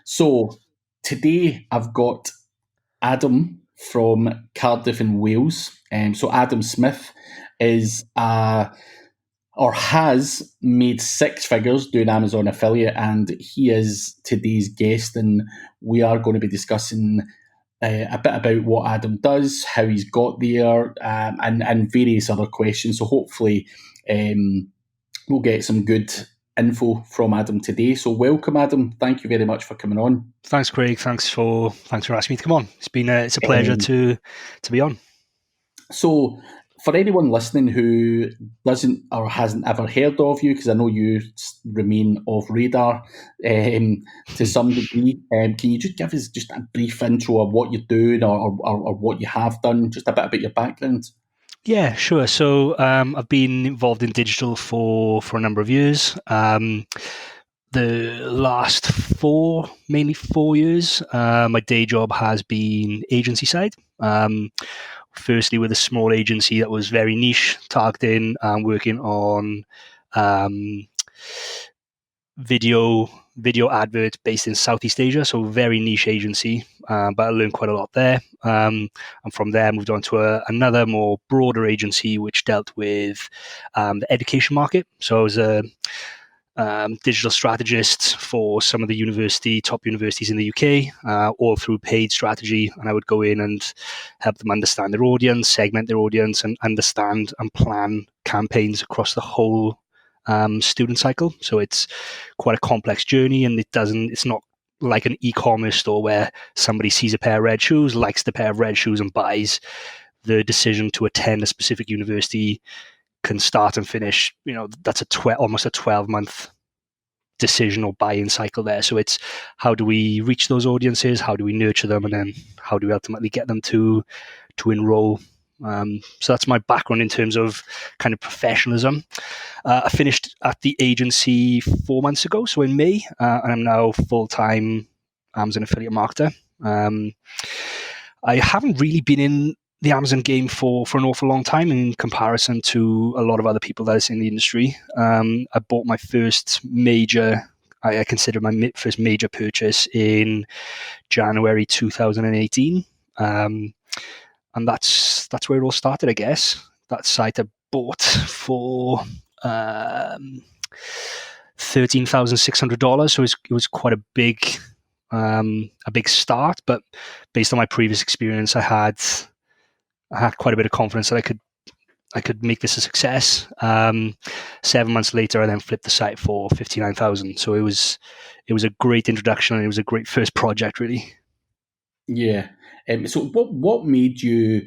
So today I've got Adam from Cardiff in Wales. So Adam Smith is or has made six figures doing Amazon affiliate, and he is today's guest. And we are going to be discussing a bit about what Adam does, how he's got there, and various other questions. So hopefully, we'll get some good info from Adam today. So welcome, Adam. Thank you very much for coming on. Thanks, Craig. Thanks for asking me to come on. It's a pleasure to be on. So, for anyone listening who doesn't or hasn't ever heard of you, because I know you remain off radar to some degree, can you just give us just a brief intro of what you're doing or what you have done, just a bit about your background? Yeah, sure. So I've been involved in digital for a number of years. The last mainly 4 years, my day job has been agency side. Firstly, with a small agency that was very niche, targeting and working on video adverts based in Southeast Asia, so very niche agency, but I learned quite a lot there. And from there, I moved on to another more broader agency, which dealt with the education market. So I was a digital strategist for some of the top universities in the UK, all through paid strategy. And I would go in and help them understand their audience, segment their audience, and understand and plan campaigns across the whole student cycle. So it's quite a complex journey, and it's not like an e-commerce store where somebody sees a pair of red shoes, likes the pair of red shoes, and buys. The decision to attend a specific university can start and finish. That's almost a 12-month decision or buy-in cycle there. So it's how do we reach those audiences, how do we nurture them, and then how do we ultimately get them to enroll. So that's my background in terms of kind of professionalism. I finished at the agency 4 months ago, so in May, and I'm now full-time Amazon affiliate marketer. I haven't really been in the Amazon game for an awful long time in comparison to a lot of other people that is in the industry. I bought my first major, I consider my first major purchase in January 2018. And that's where it all started, I guess. That site I bought for $13,600. So it was quite a big start, but based on my previous experience, I had quite a bit of confidence that I could make this a success. 7 months later, I then flipped the site for $59,000. So it was a great introduction, and it was a great first project, really. Yeah. So what made you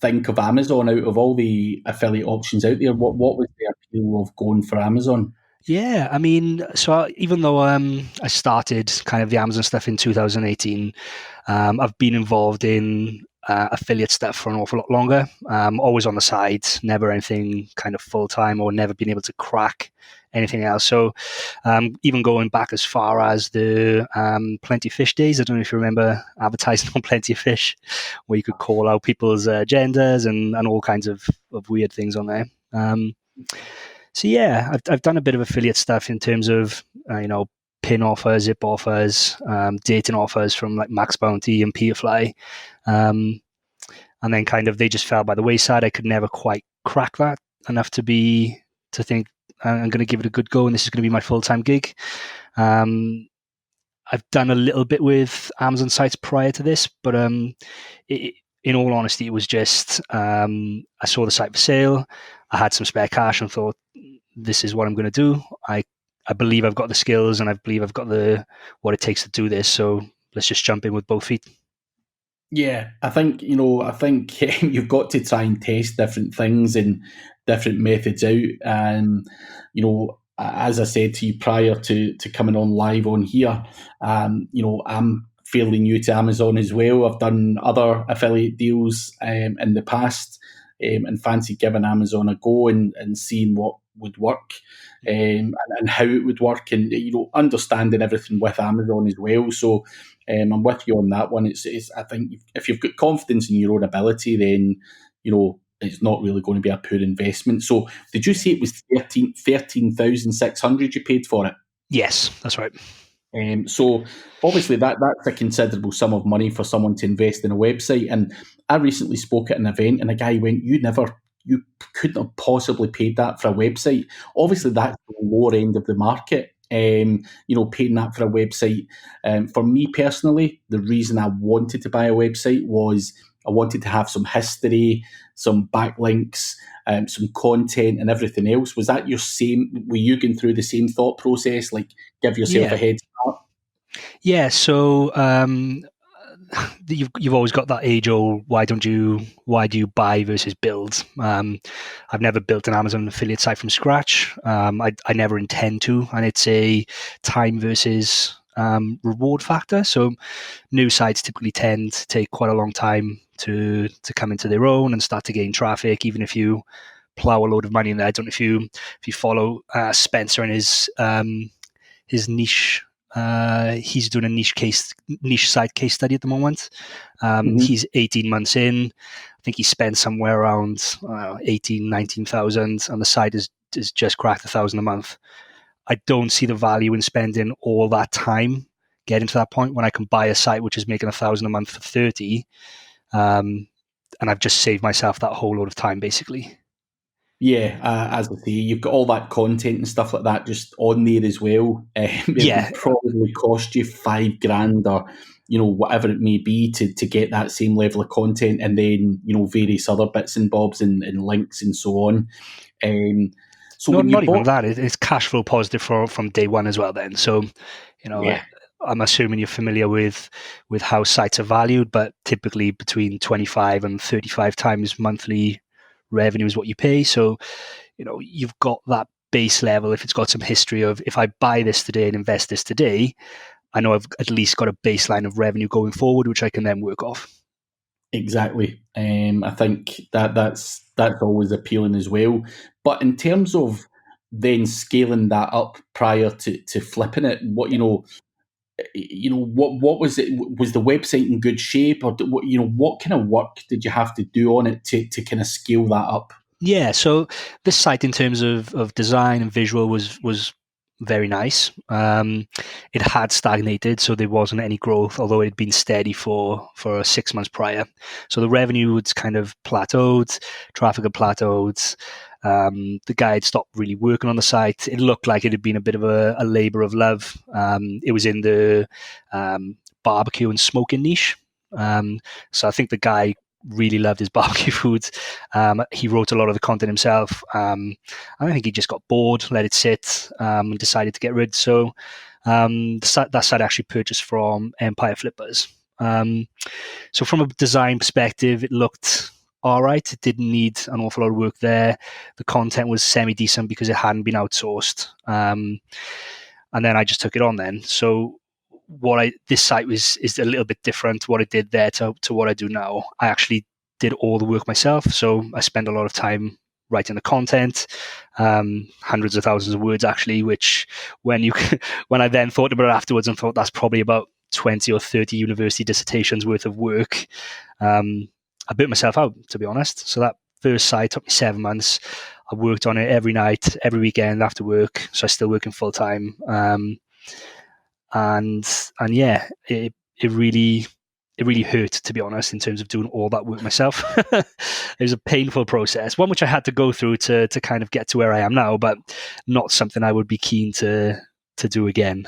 think of Amazon out of all the affiliate options out there? What was the appeal of going for Amazon? Yeah, I mean, so even though I started kind of the Amazon stuff in 2018, I've been involved in affiliate stuff for an awful lot longer. Always on the side, never anything kind of full time, or never been able to crack anything else. So even going back as far as the Plenty of Fish days, I don't know if you remember advertising on Plenty of Fish, where you could call out people's genders and all kinds of weird things on there. So yeah, I've done a bit of affiliate stuff in terms of pin offers, zip offers, dating offers from like Max Bounty and Peterfly. And then kind of they just fell by the wayside. I could never quite crack that enough to think I'm going to give it a good go, and this is going to be my full-time gig. I've done a little bit with Amazon sites prior to this, but in all honesty, it was just I saw the site for sale. I had some spare cash and thought, this is what I'm going to do. I believe I've got the skills, and I believe I've got what it takes to do this. So let's just jump in with both feet. Yeah, I think you've got to try and test different things and different methods out. And as I said to you prior to coming on live on here, I'm fairly new to Amazon as well. I've done other affiliate deals in the past, and fancy giving Amazon a go and seeing what would work, and how it would work, and understanding everything with Amazon as well. So I'm with you on that one. It's I think if you've got confidence in your own ability, then it's not really going to be a poor investment. So did you say it was 13,600 you paid for it? Yes, that's right. So obviously that's a considerable sum of money for someone to invest in a website. And I recently spoke at an event, and a guy went, you couldn't have possibly paid that for a website." Obviously, that's the lower end of the market. Paying that for a website. For me personally, the reason I wanted to buy a website was I wanted to have some history, some backlinks, some content, and everything else. Was that your same? Were you going through the same thought process? Like, give yourself a Yeah, head start? yeah. So you've always got that age old why do you buy versus build. I've never built an Amazon affiliate site from scratch. I never intend to, and it's a time versus reward factor. So new sites typically tend to take quite a long time to come into their own and start to gain traffic, even if you plow a load of money in there. I don't know if you follow Spencer and his niche. He's doing a niche site case study at the moment. Mhm. He's 18 months in. I think he spent somewhere around 18, 19,000, and the site is just cracked 1,000 a month. I don't see the value in spending all that time getting to that point when I can buy a site which is making 1,000 a month for 30, um, and I've just saved myself that whole load of time basically. Yeah, as I say, you've got all that content and stuff like that just on there as well. It Yeah, would probably cost you 5 grand or whatever it may be to get that same level of content, and then various other bits and bobs and links and so on. Um, so when you not even bought, that. It's cash flow positive from day one as well. Then, so you know, yeah, I'm assuming you're familiar with how sites are valued, but typically between 25 and 35 times monthly revenue is what you pay. So you've got that base level. If it's got some history of, if I buy this today and invest this today, I know I've at least got a baseline of revenue going forward, which I can then work off. exactly. I think that's always appealing as well. But in terms of then scaling that up prior to flipping it, what was it? Was the website in good shape, or what kind of work did you have to do on it to kind of scale that up? Yeah, so this site in terms of design and visual was very nice. It had stagnated, so there wasn't any growth, although it had been steady for 6 months prior. So the revenue was kind of plateaued, traffic had plateaued. The guy had stopped really working on the site. It looked like it had been a bit of a labor of love. It was in the barbecue and smoking niche. So I think the guy really loved his barbecue food. He wrote a lot of the content himself. I think he just got bored, let it sit, and decided to get rid. So that site actually purchased from Empire Flippers. So from a design perspective, it looked all right. It didn't need an awful lot of work there. The content was semi-decent because it hadn't been outsourced. And then I just took it on then. So this site is a little bit different. What I did there to what I do now, I actually did all the work myself. So I spend a lot of time writing the content, hundreds of thousands of words actually. Which when you when I then thought about it afterwards and thought that's probably about 20 or 30 university dissertations worth of work. I burnt myself out, to be honest. So that first site took me 7 months. I worked on it every night, every weekend after work. So I still working full time. And yeah, it really hurt, to be honest, in terms of doing all that work myself. It was a painful process, one which I had to go through to kind of get to where I am now, but not something I would be keen to do again.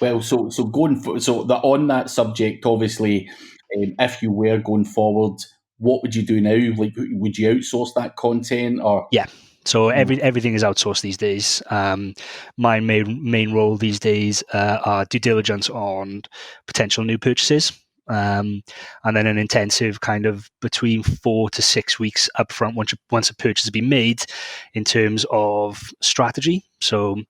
Well, so going for on that subject, obviously, if you were going forward, what would you do now? Like, would you outsource that content, or Yeah. So you know? everything is outsourced these days. My main role these days are due diligence on potential new purchases, and then an intensive kind of between 4 to 6 weeks upfront once a purchase has been made, in terms of strategy. So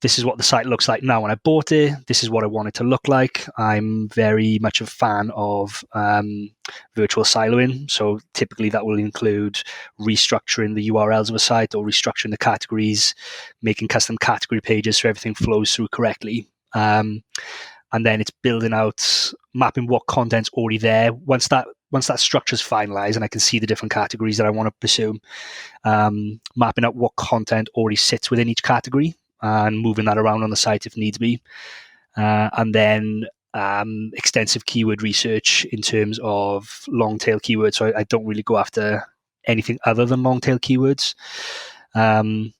this is what the site looks like now when I bought it. This is what I want it to look like. I'm very much a fan of virtual siloing. So typically that will include restructuring the URLs of a site or restructuring the categories, making custom category pages so everything flows through correctly. And then it's building out, mapping what content's already there. Once that structure is finalized and I can see the different categories that I want to pursue, mapping out what content already sits within each category and moving that around on the site if needs be. and then extensive keyword research in terms of long tail keywords. So I don't really go after anything other than long tail keywords. I'm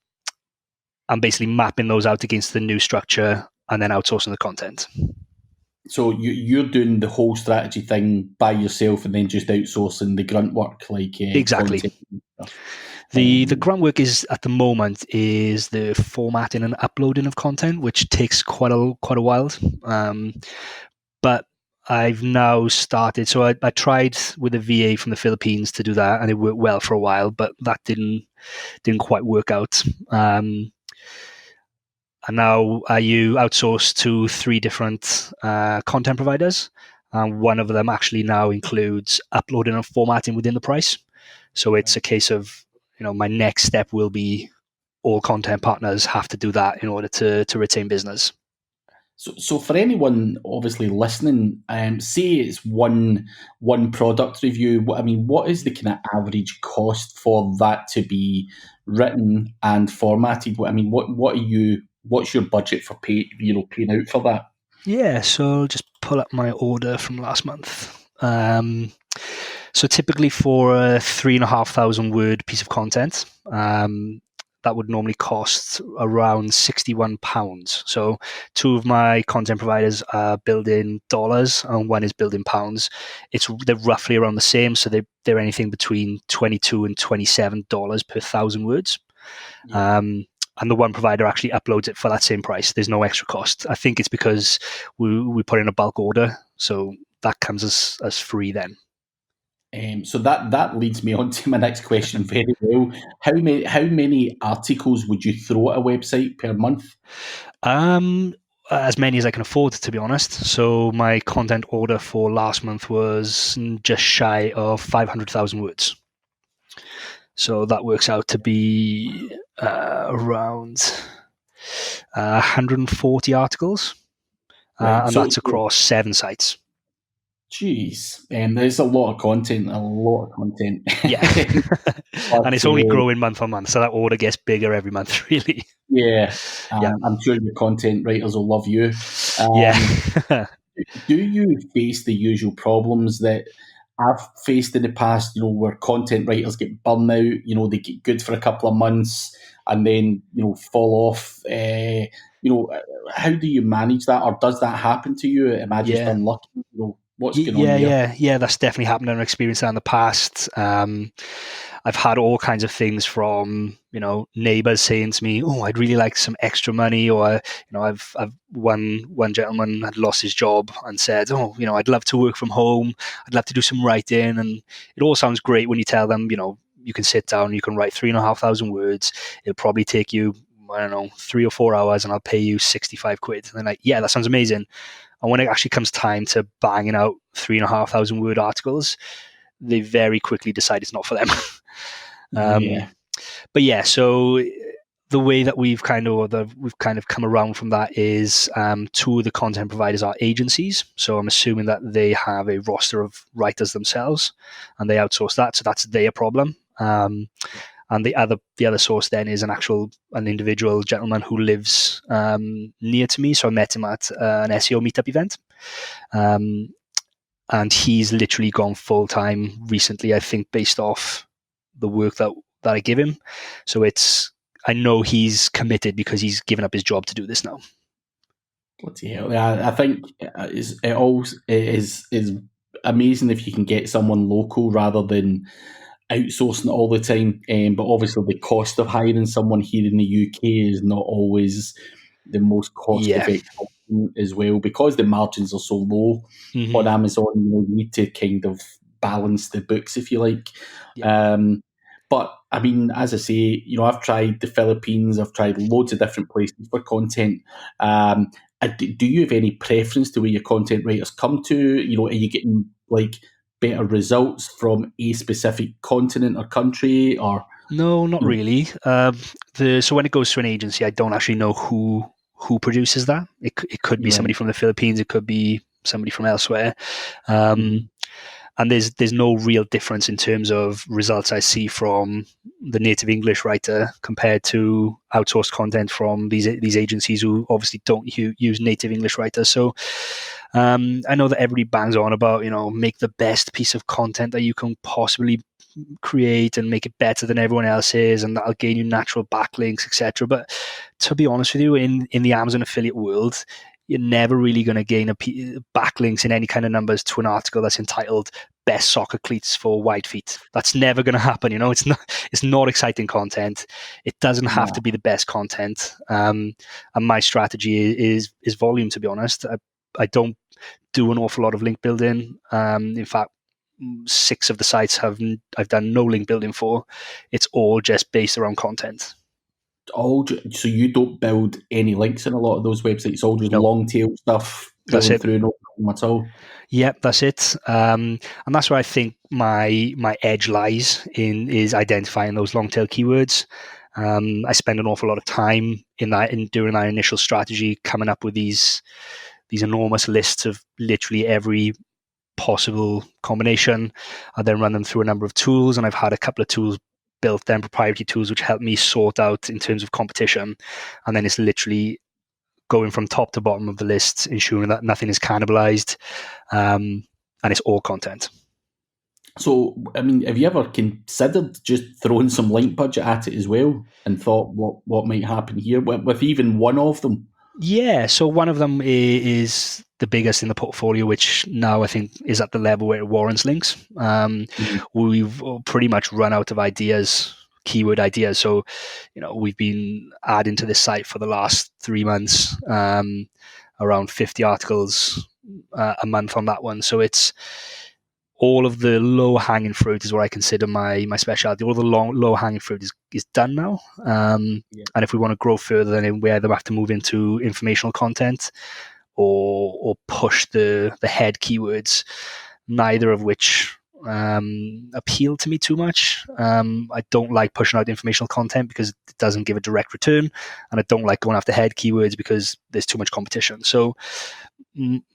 basically mapping those out against the new structure and then outsourcing the content. So you're doing the whole strategy thing by yourself, and then just outsourcing the grunt work, like Exactly. content and stuff. The grunt work is at the moment is the formatting and uploading of content, which takes quite a while. But I've now started. So I tried with a VA from the Philippines to do that, and it worked well for a while, but that didn't quite work out. And now I outsource to 3 different content providers, and one of them actually now includes uploading and formatting within the price. So it's a case of, my next step will be all content partners have to do that in order to retain business. So for anyone obviously listening, say it's one product review. What is the kind of average cost for that to be written and formatted? What's your budget for paying out for that? Yeah, so I'll just pull up my order from last month. So typically for a 3,500 word piece of content, that would normally cost around £61. So 2 of my content providers are billed in dollars and one is billed in pounds. They're roughly around the same, so they're anything between $22 and $27 per 1,000 words. Yeah. And the one provider actually uploads it for that same price. There's no extra cost. I think it's because we put in a bulk order, so that comes as free then. So that leads me on to my next question very well. How many articles would you throw at a website per month? As many as I can afford, to be honest. So my content order for last month was just shy of 500,000 words. So that works out to be around 140 articles, Right. and So, that's across 7 sites. geez, there's a lot of content. A lot of content. Yeah, But and it's only growing month on month, so that order gets bigger every month, really. yeah, Yeah, I'm sure your content writers will love you. yeah, Do you face the usual problems that I've faced in the past, where content writers get burned out, they get good for a couple of months and then, fall off? How do you manage that? Or does that happen to you? Am I just yeah. unlucky? What's going on there? Yeah. That's definitely happened. I've experienced that in the past. I've had all kinds of things from neighbors saying to me, "Oh, I'd really like some extra money," or I've one gentleman had lost his job and said, "Oh, I'd love to work from home. I'd love to do some writing," and it all sounds great when you tell them, you can sit down, you can write 3,500 words. It'll probably take you, I don't know, 3 or 4 hours, and I'll pay you 65 quid. And they're like, "Yeah, that sounds amazing." And when it actually comes time to banging out 3,500 word articles, they very quickly decide it's not for them. Yeah. But yeah, so the way that we've kind of come around from that is 2 of the content providers are agencies. So I'm assuming that they have a roster of writers themselves, and they outsource that. So that's their problem. And the other source then is an individual gentleman who lives near to me. So I met him at an SEO meetup event. And he's literally gone full time recently, I think, based off the work that I give him. So I know he's committed because he's given up his job to do this now. Bloody hell. Yeah, I think it is amazing if you can get someone local rather than outsourcing it all the time. But obviously, the cost of hiring someone here in the UK is not always the most cost Yeah. effective option as well, because the margins are so low on Mm-hmm. Amazon. You need to kind of balance the books, if you like. Yeah. But as I say, I've tried the Philippines, I've tried loads of different places for content. Do you have any preference to where your content writers come to? Are you getting like better results from a specific continent or country, or No, not you know? really. So when it goes to an agency, I don't actually know who produces that. It could be Right. somebody from the Philippines. It could be somebody from elsewhere. Mhm. and there's no real difference in terms of results I see from the native English writer compared to outsourced content from these agencies who obviously don't use native English writers. So I know that everybody bangs on about, make the best piece of content that you can possibly create and make it better than everyone else's, and that'll gain you natural backlinks, etc. But to be honest with you, in the Amazon affiliate world, you're never really going to gain backlinks in any kind of numbers to an article that's entitled "Best Soccer Cleats for Wide Feet." That's never going to happen. It's not exciting content. It doesn't have to be the best content. And my strategy is volume. To be honest, I don't do an awful lot of link building. In fact, 6 of the sites I've done no link building for. It's all just based around content. So you don't build any links in a lot of those websites. It's all just No, long tail stuff that's drilling it. through, no problem at all. Yep, that's it. And that's where I think my edge lies is identifying those long tail keywords. I spend an awful lot of time during that initial strategy, coming up with these enormous lists of literally every possible combination. I then run them through a number of tools, and I've had a couple of tools built, then proprietary tools, which help me sort out in terms of competition. And then it's literally going from top to bottom of the list, ensuring that nothing is cannibalized, and it's all content. So, I mean, have you ever considered just throwing some link budget at it as well and thought what might happen here with even one of them? Yeah, so one of them is the biggest in the portfolio, which now I think is at the level where it warrants links. We've pretty much run out of keyword ideas. So, we've been adding to this site for the last 3 months, around 50 articles a month on that one. So it's all of the low-hanging fruit is what I consider my specialty. All the low-hanging fruit is done now. And if we want to grow further, then we either have to move into informational content or push the head keywords, neither of which appeal to me too much. I don't like pushing out informational content because it doesn't give a direct return, and I don't like going after head keywords because there's too much competition. So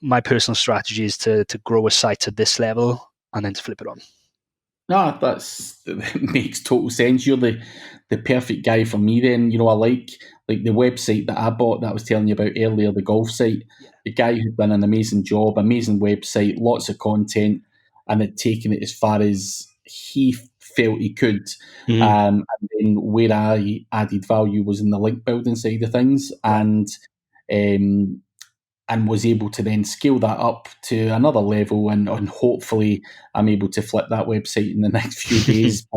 my personal strategy is to grow a site to this level and then to flip it on. No, that makes total sense. You're the perfect guy for me then. I like the website that I bought that I was telling you about earlier, the golf site. The guy who'd done an amazing job, amazing website, lots of content, and had taken it as far as he felt he could. And then where I added value was in the link building side of things, and was able to then scale that up to another level, and hopefully I'm able to flip that website in the next few days.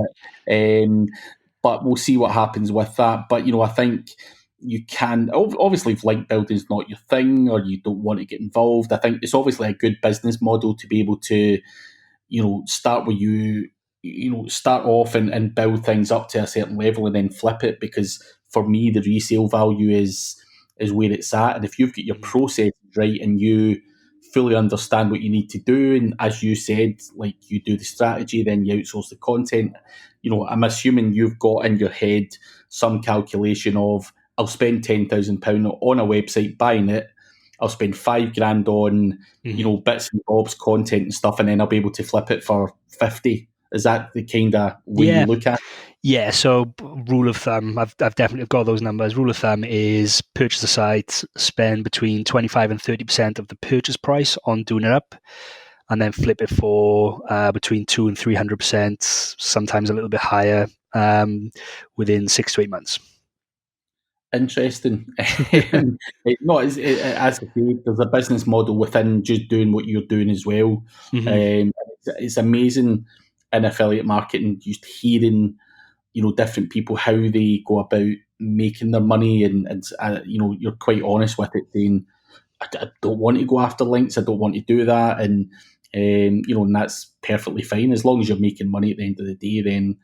But we'll see what happens with that. But I think you can, obviously, if link building is not your thing or you don't want to get involved, I think it's obviously a good business model to be able to start where start off and build things up to a certain level and then flip it, because for me the resale value is where it's at. And if you've got your processes right and you fully understand what you need to do, and as you said, like you do the strategy, then you outsource the content, I'm assuming you've got in your head some calculation of, I'll spend £10,000 on a website buying it, I'll spend $5,000 on bits and bobs content and stuff, and then I'll be able to flip it for 50. Is that the kind of way you look at it? Yeah, so rule of thumb, I've definitely got those numbers. Rule of thumb is purchase a site, spend between 25 and 30% of the purchase price on doing it up, and then flip it for between 200 and 300%, sometimes a little bit higher, within 6 to 8 months. Interesting. No, as I say, there's a business model within just doing what you're doing as well. It's amazing in affiliate marketing, just hearing different people, how they go about making their money, and you're quite honest with it, saying I don't want to go after links, I don't want to do that, and and that's perfectly fine as long as you're making money at the end of the day. Then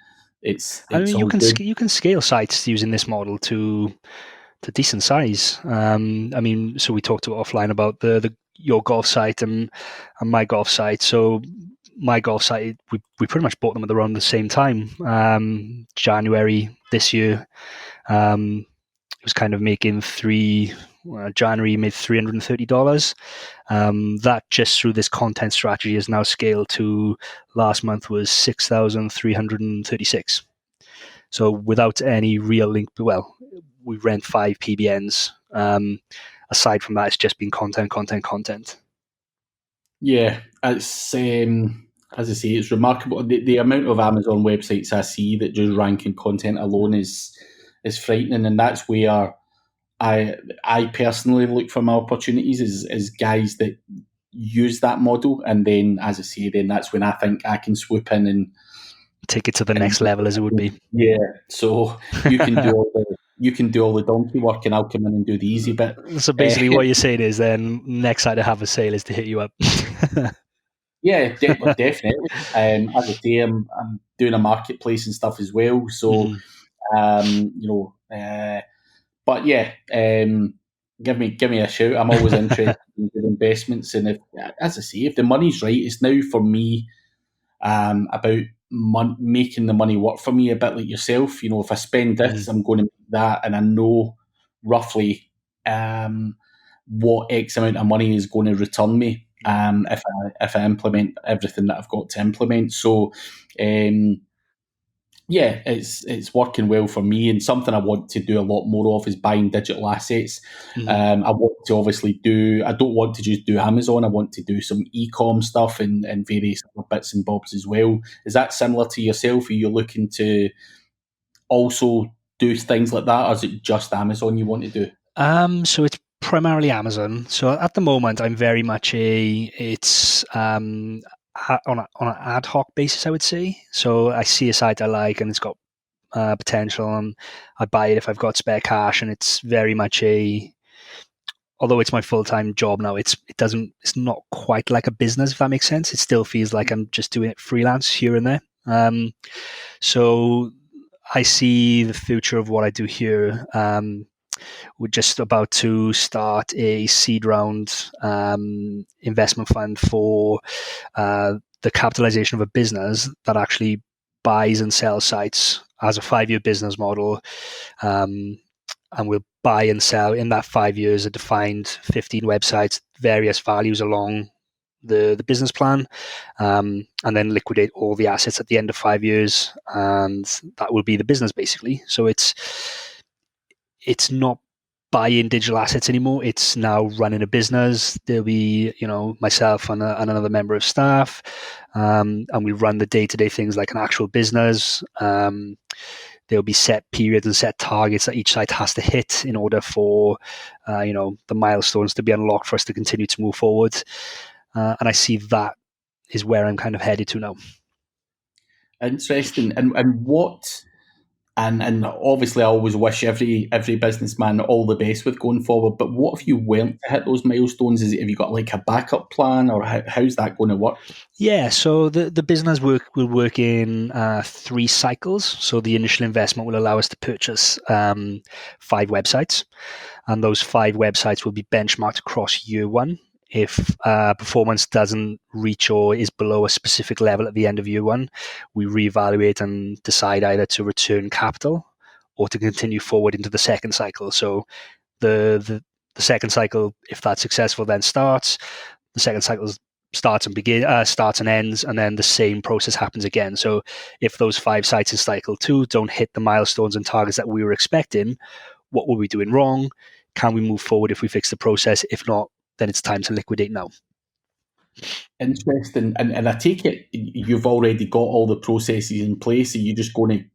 it's you all good. you can scale sites using this model to decent size. So we talked offline about your golf site and my golf site. So my golf site, we pretty much bought them at around the same time, January this year. It was kind of making January made $330. That just through this content strategy is now scaled to last month was 6,336. So without any real link, well, we rent 5 PBNs. Aside from that, it's just been content. Yeah, it's as I say, it's remarkable. The amount of Amazon websites I see that just ranking content alone is frightening, and that's where I personally look for my opportunities is guys that use that model, and then as I say, then that's when I think I can swoop in Take it to the and next level, as it would be. yeah. So you can do all the donkey work, and I'll come in and do the easy bit. So basically, what you're saying is then next time to have a sale is to hit you up. Yeah, definitely. As I say, I'm doing a marketplace and stuff as well. So, Mm-hmm. you know, but yeah, give me a shout. I'm always interested in good investments, and if, as I say, if the money's right, it's now for me about making the money work for me. A bit like yourself, you know, if I spend Mm-hmm. this, I'm going to make that, and I know roughly what X amount of money is going to return me if I implement everything that I've got to implement. So. Yeah, it's working well for me, and something I want to do a lot more of is buying digital assets. Mm-hmm. I want to obviously do. I don't want to just do Amazon. I want to do some e-com stuff and various other bits and bobs as well. Is that similar to yourself? Are you looking to also do things like that, or is it just Amazon you want to do? So it's primarily Amazon. So at the moment, I'm very much it's on an ad hoc basis, I would say. So I see a site I like and it's got potential, and I buy it if I've got spare cash. And it's very much although it's my full time job now, it's not quite like a business, if that makes sense. It still feels like I'm just doing it freelance here and there. So I see the future of what I do here. We're just about to start a seed round investment fund for the capitalization of a business that actually buys and sells sites as a 5-year business model. And we'll buy and sell in that 5 years a defined 15 websites, various values along the business plan, and then liquidate all the assets at the end of 5 years, and that will be the business basically. So it's not buying digital assets anymore. It's now running a business. There'll be, myself and another member of staff, and we run the day-to-day things like an actual business. There'll be set periods and set targets that each site has to hit in order for, the milestones to be unlocked for us to continue to move forward. And I see that is where I'm kind of headed to now. Interesting. And what? And obviously, I always wish every businessman all the best with going forward. But what if you weren't to hit those milestones? Have you got like a backup plan, or how's that going to work? Yeah, so the business will work in 3 cycles. So the initial investment will allow us to purchase 5 websites, and those 5 websites will be benchmarked across year 1. If performance doesn't reach or is below a specific level at the end of year 1, we reevaluate and decide either to return capital or to continue forward into the second cycle. So the second cycle, if that's successful, then starts. The second cycle starts and ends, and then the same process happens again. So if those 5 sites in cycle 2 don't hit the milestones and targets that we were expecting, what were we doing wrong? Can we move forward if we fix the process? If not, then it's time to liquidate now. Interesting. And I take it you've already got all the processes in place. Are you just going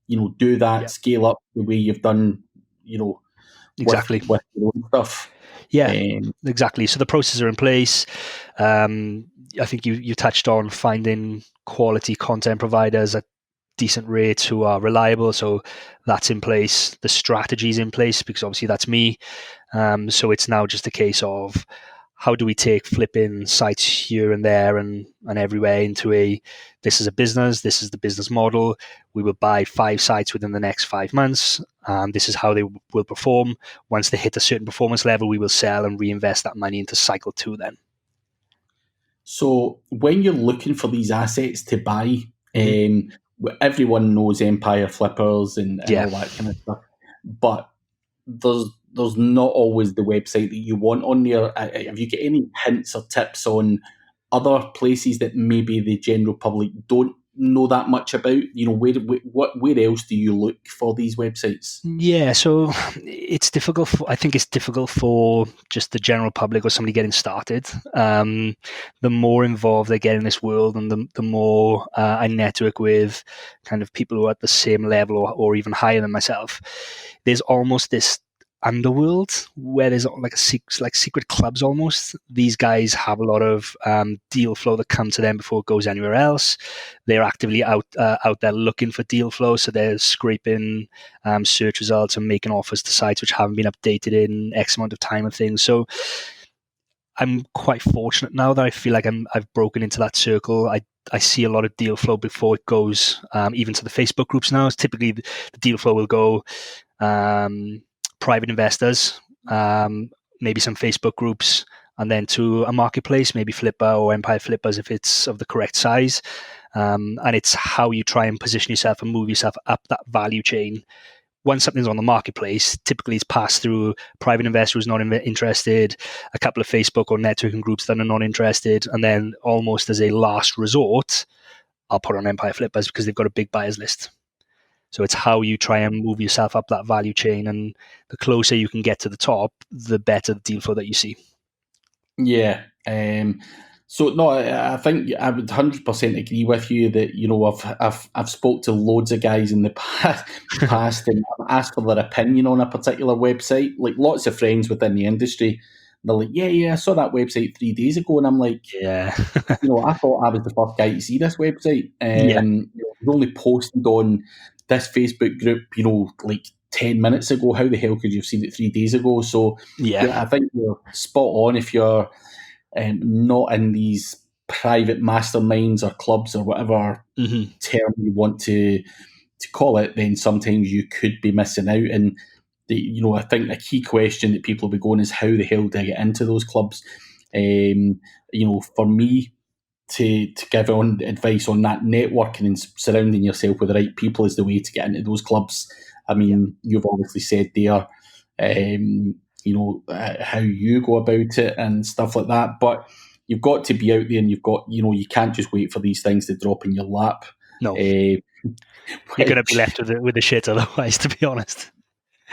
to, do that, Yeah, scale up the way you've done, exactly. with your own stuff? Yeah, Um, exactly. So the processes are in place. I think you touched on finding quality content providers at decent rates who are reliable. So that's in place. The strategy's in place because obviously that's me. So it's now just a case of how do we take flipping sites here and there and everywhere into this is a business, this is the business model. We will buy 5 sites within the next 5 months. This is how they will perform. Once they hit a certain performance level, we will sell and reinvest that money into cycle 2 then. So when you're looking for these assets to buy, Mm-hmm. everyone knows Empire Flippers and Yeah. all that kind of stuff. But there's there's not always the website that you want on there. Have you got any hints or tips on other places that maybe the general public don't know that much about? Where else do you look for these websites? Yeah, so it's difficult. I think it's difficult for just the general public or somebody getting started. The more involved they get in this world, and the more I network with kind of people who are at the same level or even higher than myself, there's almost this underworld where there's like secret clubs almost. These guys have a lot of deal flow that come to them before it goes anywhere else. They're actively out there looking for deal flow, so they're scraping search results and making offers to sites which haven't been updated in X amount of time and things. So I'm quite fortunate now that I feel like I've broken into that circle. I see a lot of deal flow before it goes even to the Facebook groups now. Typically, the deal flow will go private investors, maybe some Facebook groups, and then to a marketplace, maybe Flipper or Empire Flippers if it's of the correct size. And it's how you try and position yourself and move yourself up that value chain. Once something's on the marketplace, typically it's passed through private investor who's not interested, a couple of Facebook or networking groups that are not interested, and then almost as a last resort, I'll put on Empire Flippers because they've got a big buyers list. So it's how you try and move yourself up that value chain, and the closer you can get to the top, the better the deal flow that you see. Yeah. So no, I think I would 100% agree with you that I've spoke to loads of guys in the past and I've asked for their opinion on a particular website. Like lots of friends within the industry, they're like, yeah, I saw that website 3 days ago, and I'm like, Yeah. I thought I was the first guy to see this website. Yeah. It was only posted on this Facebook group, like 10 minutes ago. How the hell could you have seen it 3 days ago? So, Yeah. I think you're spot on. If you're not in these private masterminds or clubs or whatever Mm-hmm. term you want to call it, then sometimes you could be missing out. And I think a key question that people will be going is how the hell do I get into those clubs? For me, to give on advice on that, networking and surrounding yourself with the right people is the way to get into those clubs. I Yeah. mean, you've obviously said there, how you go about it and stuff like that, but you've got to be out there, and you've got, you can't just wait for these things to drop in your lap. No, Uh, you're going to be which left with the shit otherwise, to be honest.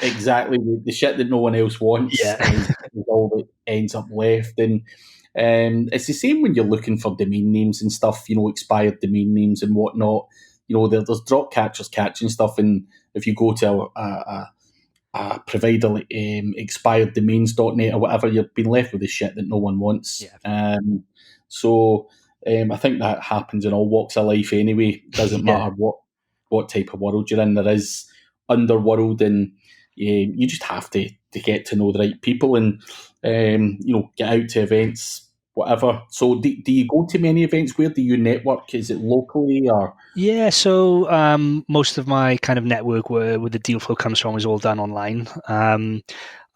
exactly the shit that no one else wants Yeah. is all that ends up left. And it's the same when you're looking for domain names and stuff, expired domain names and whatnot. There's drop catchers catching stuff, and if you go to a provider like expireddomains.net or whatever, you've been left with the shit that no one wants. Yeah. So I think that happens in all walks of life anyway. Doesn't Yeah. matter what type of world you're in. There is underworld, and you just have to get to know the right people, and get out to events, whatever. So do you go to many events? Where do you network? Is it locally or? Yeah, so most of my kind of network where the deal flow comes from is all done online. I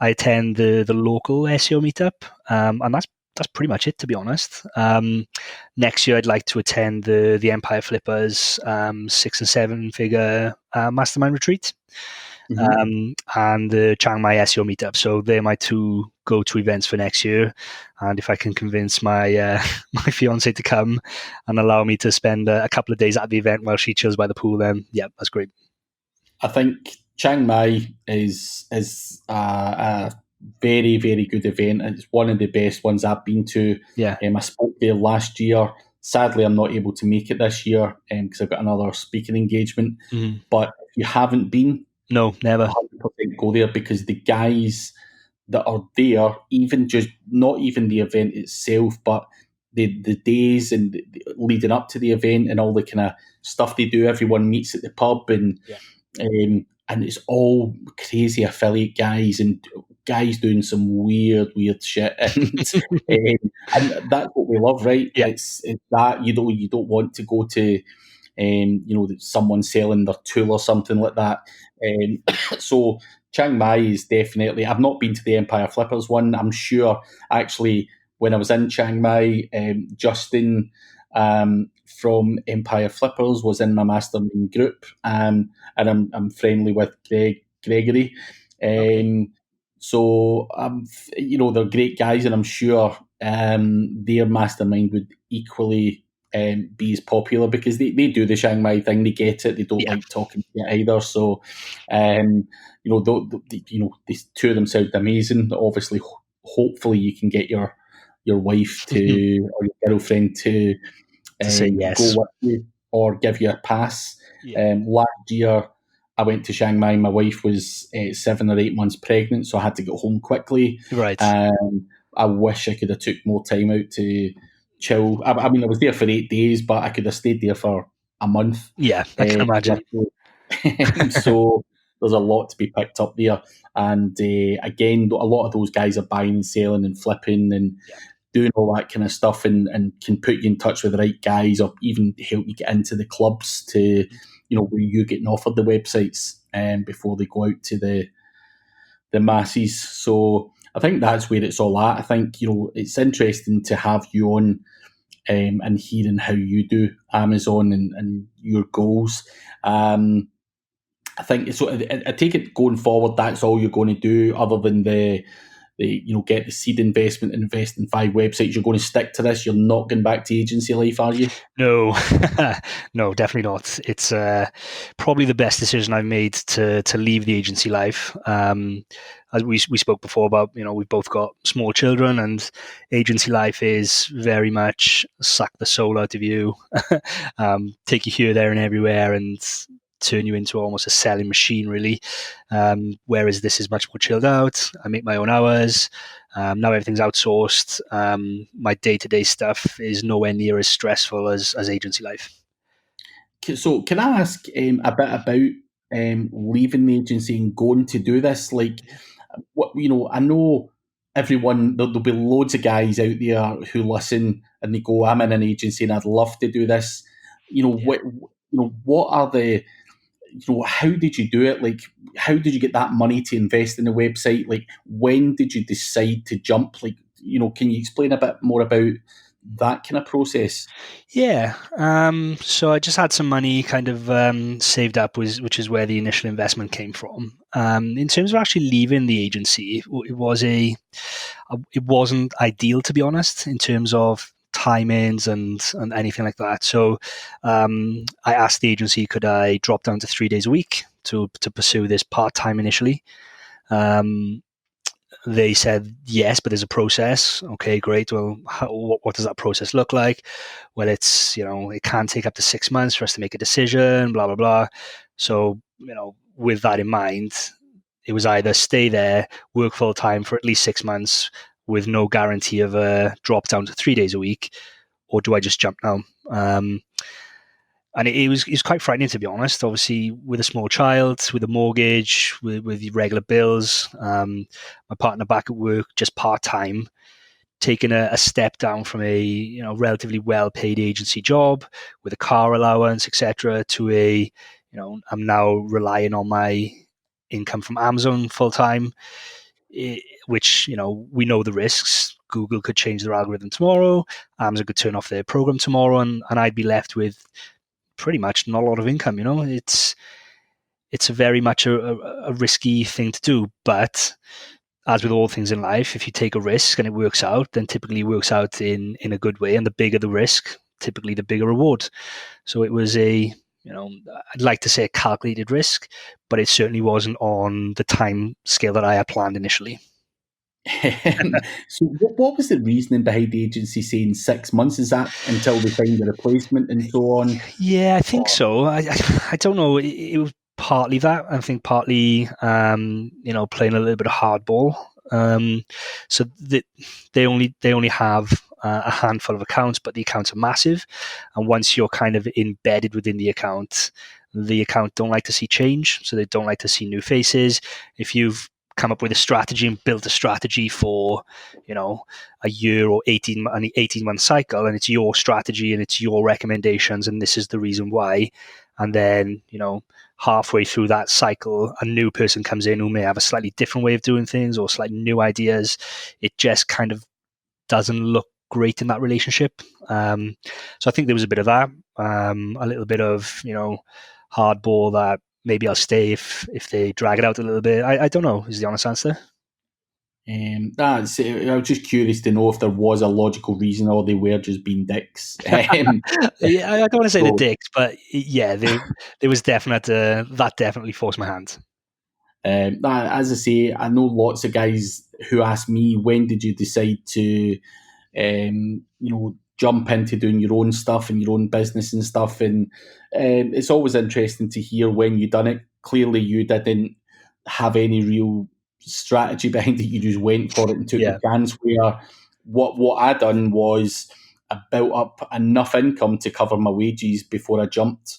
attend the local SEO meetup, and that's pretty much it, to be honest. Next year, I'd like to attend the Empire Flippers 6 and 7 figure mastermind retreat. Mhm. And the Chiang Mai SEO meetup. So they're my two go-to events for next year. And if I can convince my my fiance to come and allow me to spend a couple of days at the event while she chills by the pool, then yeah, that's great. I think Chiang Mai is a very, very good event. It's one of the best ones I've been to. Yeah. I spoke there last year. Sadly, I'm not able to make it this year because I've got another speaking engagement. Mhm. But if you haven't been, No, never. 100% go there, because the guys that are there, even just not even the event itself, but the days and leading up to the event and all the kind of stuff they do. Everyone meets at the pub, Yeah. and it's all crazy affiliate guys and guys doing some weird shit, and that's what we love, right? Yeah. It's that you don't want to go to someone selling their tool or something like that. So Chiang Mai is definitely. I've not been to the Empire Flippers one. I'm sure actually when I was in Chiang Mai, Justin from Empire Flippers was in my mastermind group, and I'm friendly with Gregory. Okay. Um, So, they're great guys, and I'm sure their mastermind would equally be as popular because they do the Chiang Mai thing. They get it. They don't Yeah. like talking to it either. So, um, these two of them sound amazing. Obviously, hopefully, you can get your wife to or your girlfriend to To say go yes. with you or give you a pass. Yeah. Last year, I went to Chiang Mai. My wife was 7 or 8 months pregnant, so I had to get home quickly. Right. I wish I could have took more time out to chill. I mean, I was there for 8 days, but I could have stayed there for a month. Yeah, I can imagine. So there's a lot to be picked up there. And again, a lot of those guys are buying and selling and flipping and Yeah. doing all that kind of stuff, and can put you in touch with the right guys or even help you get into the clubs to, where you're getting offered the websites before they go out to the masses. So I think that's where it's all at. I think, it's interesting to have you on and hearing how you do Amazon and your goals. I think so. I take it going forward, that's all you're going to do, other than get the seed investment, invest in 5 websites. You're going to stick to this. You're not going back to agency life, are you? No, no, definitely not. It's probably the best decision I've made to leave the agency life. As we spoke before about, we've both got small children, and agency life is very much suck the soul out of you, take you here, there, and everywhere, and turn you into almost a selling machine, really. Whereas this is much more chilled out. I make my own hours. Now everything's outsourced. My day-to-day stuff is nowhere near as stressful as agency life. So, can I ask a bit about leaving the agency and going to do this? Like, what I know everyone. There'll be loads of guys out there who listen and they go, "I'm in an agency and I'd love to do this." Yeah. What are the how did you do it? Like, how did you get that money to invest in the website? Like, when did you decide to jump? Like, can you explain a bit more about that kind of process? Yeah. So I just had some money kind of saved up, which is where the initial investment came from. In terms of actually leaving the agency, it wasn't ideal, to be honest, in terms of timings and anything like that. So I asked the agency, could I drop down to 3 days a week to pursue this part time initially? Um, they said yes, but there's a process. Okay, great. Well, what does that process look like? Well, it can take up to 6 months for us to make a decision. Blah blah blah. So with that in mind, it was either stay there, work full time for at least 6 months with no guarantee of a drop down to 3 days a week, or do I just jump now? And it was quite frightening, to be honest. Obviously, with a small child, with a mortgage, with regular bills, my partner back at work just part time, taking a step down from a relatively well paid agency job with a car allowance, etc., to I'm now relying on my income from Amazon full time, which we know the risks. Google could change their algorithm tomorrow. Amazon could turn off their program tomorrow, and I'd be left with pretty much not a lot of income. It's a very much a risky thing to do, but as with all things in life, if you take a risk and it works out, then typically it works out in a good way. And the bigger the risk, typically the bigger reward. So it was I'd like to say a calculated risk, but it certainly wasn't on the time scale that I had planned initially. So, what was the reasoning behind the agency saying 6 months? Is that until they find a replacement and so on? Yeah, I think Or, so. I don't know. It was partly that. I think partly, playing a little bit of hardball. So they only have a handful of accounts, but the accounts are massive. And once you're kind of embedded within the account don't like to see change. So they don't like to see new faces. If you've come up with a strategy and built a strategy for, a year or 18-month cycle, and it's your strategy and it's your recommendations, and this is the reason why. And then, halfway through that cycle, a new person comes in who may have a slightly different way of doing things or slightly new ideas. It just kind of doesn't look great in that relationship. So I think there was a bit of that, a little bit of, hardball that maybe I'll stay if they drag it out a little bit. I don't know, is the honest answer. I was just curious to know if there was a logical reason or they were just being dicks. Yeah, I don't want to say the So, dicks, but yeah, there was definite that definitely forced my hand. as I say, I know lots of guys who ask me, when did you decide to jump into doing your own stuff and your own business and stuff. And it's always interesting to hear when you done it. Clearly, you didn't have any real strategy behind it. You just went for it and took the Yeah. chance. Where what I done was I built up enough income to cover my wages before I jumped.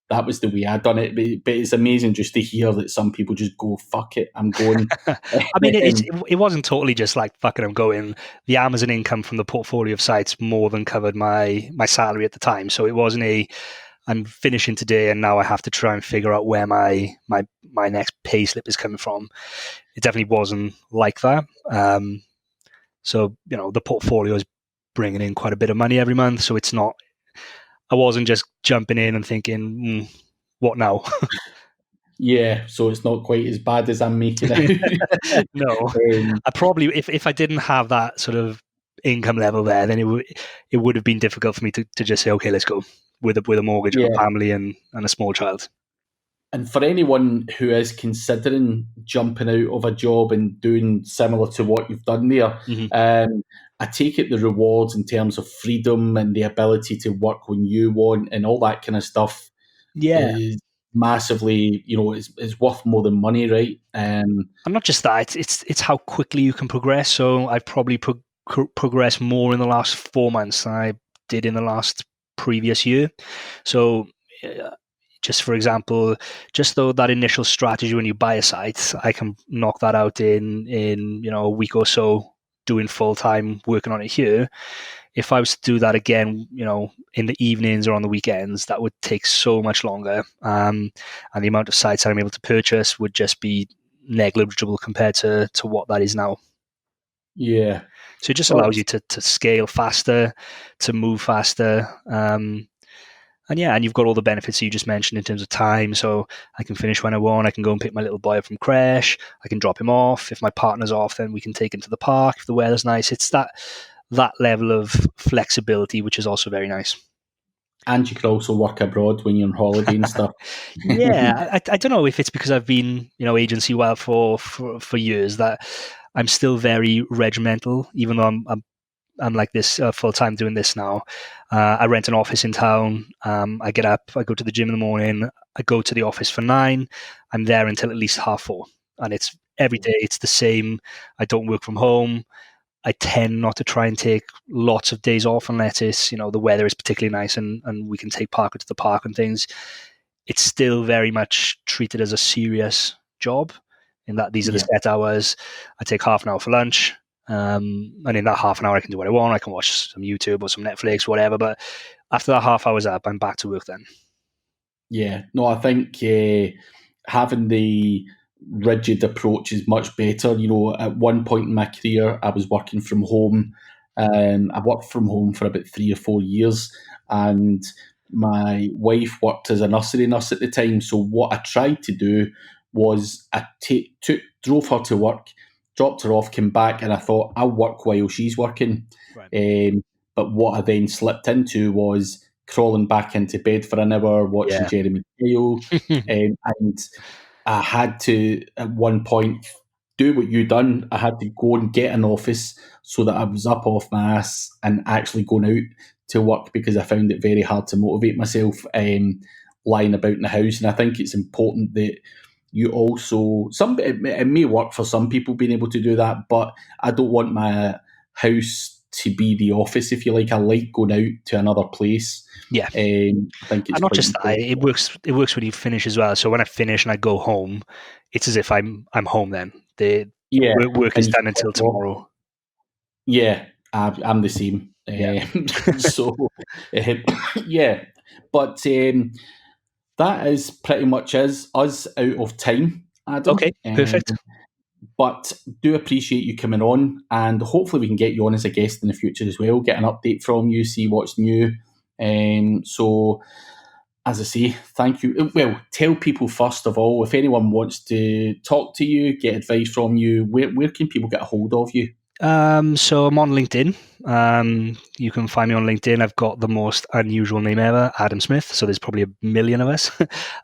That was the way I done it. But it's amazing just to hear that some people just go, "Fuck it, I'm going." I mean, it wasn't totally just like fucking I'm going. The Amazon income from the portfolio of sites more than covered my salary at the time. So it wasn't a I'm finishing today and now I have to try and figure out where my next pay slip is coming from. It definitely wasn't like that. So the portfolio is bringing in quite a bit of money every month. So it's not. I wasn't just jumping in and thinking, what now? Yeah, so it's not quite as bad as I'm making out. No, um, I probably if I didn't have that sort of income level there, then it would have been difficult for me to just say, okay, let's go with a mortgage and a yeah, family and a small child. and for anyone who is considering jumping out of a job and doing similar to what you've done there, Mm-hmm. I take it the rewards in terms of freedom and the ability to work when you want and all that kind of stuff Yeah, is massively, is worth more than money, right? and not just that. It's how quickly you can progress. So I've probably progressed more in the last 4 months than I did in the last previous year. So. Just for example, just though that initial strategy when you buy a site, I can knock that out in a week or so, doing full time working on it here. If I was to do that again, in the evenings or on the weekends, that would take so much longer, and the amount of sites I'm able to purchase would just be negligible compared to what that is now. Yeah. So it just Well, allows you to scale faster, to move faster. And yeah, and you've got all the benefits you just mentioned in terms of time. So I can finish when I want. I can go and pick my little boy up from creche. I can drop him off. If my partner's off, then we can take him to the park. If the weather's nice, it's that level of flexibility, which is also very nice. and you could also work abroad when you're on holiday and stuff. Yeah, I don't know if it's because I've been agency well for years that I'm still very regimental, even though I'm like this full time doing this now. I rent an office in town. I get up, I go to the gym in the morning. I go to the office for 9. I'm there until at least 4:30, and it's every day. It's the same. I don't work from home. I tend not to try and take lots of days off unless it's the weather is particularly nice and we can take Parker to the park and things. It's still very much treated as a serious job in that these are the Yeah. set hours. I take half an hour for lunch. And in that half an hour, I can do what I want. I can watch some YouTube or some Netflix, whatever. But after that half hour's up, I'm back to work then. Yeah, no, I think having the rigid approach is much better. At one point in my career, I was working from home. I worked from home for about 3 or 4 years, and my wife worked as a nursery nurse at the time. So what I tried to do was drove her to work, dropped her off, came back, and I thought I'll work while she's working. Right. But what I then slipped into was crawling back into bed for an hour watching Yeah. Jeremy Kyle, and I had to at one point do what you done. I had to go and get an office so that I was up off my ass and actually going out to work because I found it very hard to motivate myself lying about in the house. And I think it's important that you also it may work for some people being able to do that, but I don't want my house to be the office, if you like. I like going out to another place. Yeah. I think it's And not quite just that, important. it works when you finish as well. So when I finish and I go home, it's as if I'm home then. The Yeah, work and is you done can until clock off. tomorrow. Yeah, I'm the same. Yeah. So, uh, yeah, but that is pretty much us out of time, Okay, Adam. perfect. But do appreciate you coming on, and hopefully we can get you on as a guest in the future as well. Get an update from you, see what's new. So as I say, thank you. Well, tell people first of all, if anyone wants to talk to you, get advice from you, where can people get a hold of you? So I'm on LinkedIn. You can find me on LinkedIn. I've got the most unusual name ever, Adam Smith. So there's probably a million of us.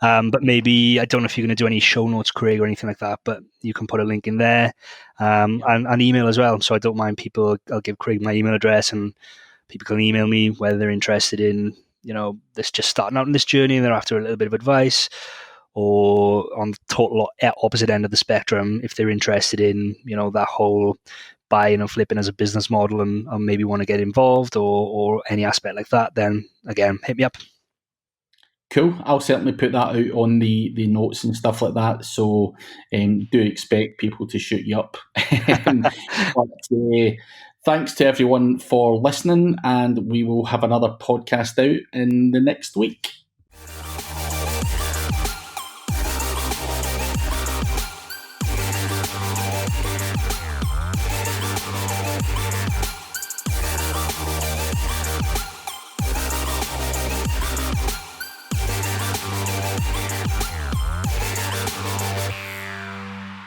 But maybe, I don't know if you're going to do any show notes, Craig, or anything like that, but you can put a link in there, and email as well. So I don't mind people. I'll give Craig my email address, and people can email me whether they're interested in, this just starting out in this journey and they're after a little bit of advice, or on the total opposite end of the spectrum, if they're interested in, that whole buying and flipping as a business model, and maybe want to get involved, or any aspect like that, then again, hit me up. Cool. I'll certainly put that out on the notes and stuff like that. So do expect people to shoot you up. But thanks to everyone for listening, and we will have another podcast out in the next week.